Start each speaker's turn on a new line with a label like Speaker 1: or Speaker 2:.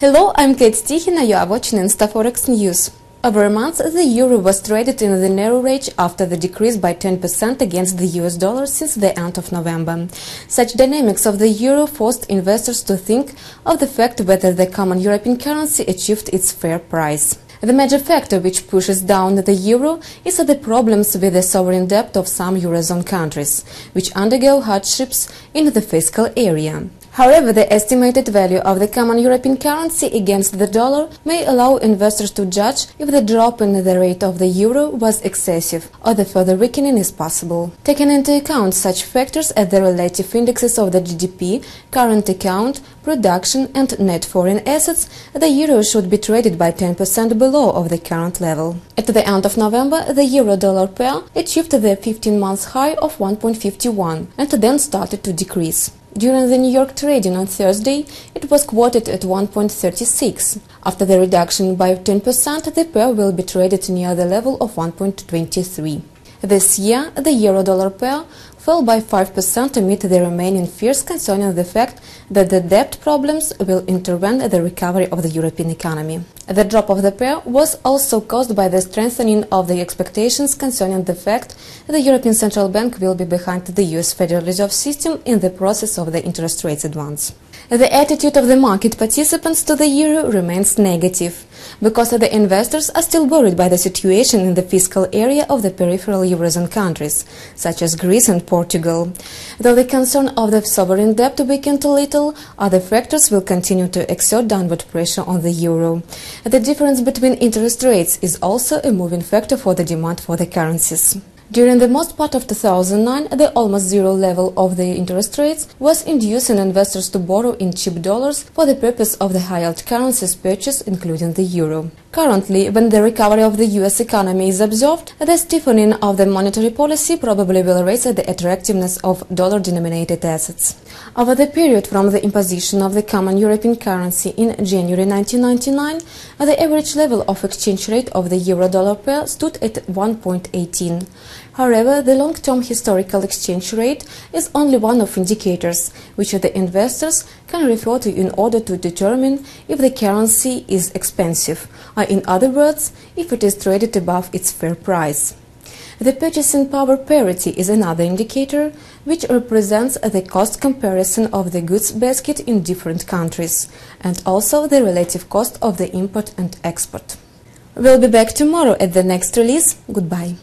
Speaker 1: Hello, I'm Kate Stichina, you are watching InstaForex News. Over a month, the euro was traded in the narrow range after the decrease by 10% against the US dollar since the end of November. Such dynamics of the euro forced investors to think of the fact whether the common European currency achieved its fair price. The major factor which pushes down the euro is the problems with the sovereign debt of some Eurozone countries, which undergo hardships in the fiscal area. However, the estimated value of the common European currency against the dollar may allow investors to judge if the drop in the rate of the euro was excessive or the further weakening is possible. Taking into account such factors as the relative indexes of the GDP, current account, production and net foreign assets, the euro should be traded by 10% below of the current level. At the end of November, the euro-dollar pair achieved the 15-month high of 1.51 and then started to decrease. During the New York trading on Thursday, it was quoted at 1.36. After the reduction by 10%, the pair will be traded near the level of 1.23. This year, the euro-dollar pair fell by 5% amid the remaining fears concerning the fact that the debt problems will intervene the recovery of the European economy. The drop of the pair was also caused by the strengthening of the expectations concerning the fact that the European Central Bank will be behind the US Federal Reserve System in the process of the interest rates advance. The attitude of the market participants to the euro remains negative, because the investors are still worried by the situation in the fiscal area of the peripheral Eurozone countries, such as Greece and Portugal. Though the concern of the sovereign debt weakened a little, other factors will continue to exert downward pressure on the euro. The difference between interest rates is also a moving factor for the demand for the currencies. During the most part of 2009, the almost zero level of the interest rates was inducing investors to borrow in cheap dollars for the purpose of the high-yield currencies purchase, including the euro. Currently, when the recovery of the US economy is observed, the stiffening of the monetary policy probably will raise the attractiveness of dollar-denominated assets. Over the period from the imposition of the common European currency in January 1999, the average level of exchange rate of the euro-dollar pair stood at 1.18. However, the long-term historical exchange rate is only one of indicators which the investors can refer to in order to determine if the currency is expensive, or in other words, if it is traded above its fair price. The purchasing power parity is another indicator which represents the cost comparison of the goods basket in different countries, and also the relative cost of the import and export. We'll be back tomorrow at the next release. Goodbye.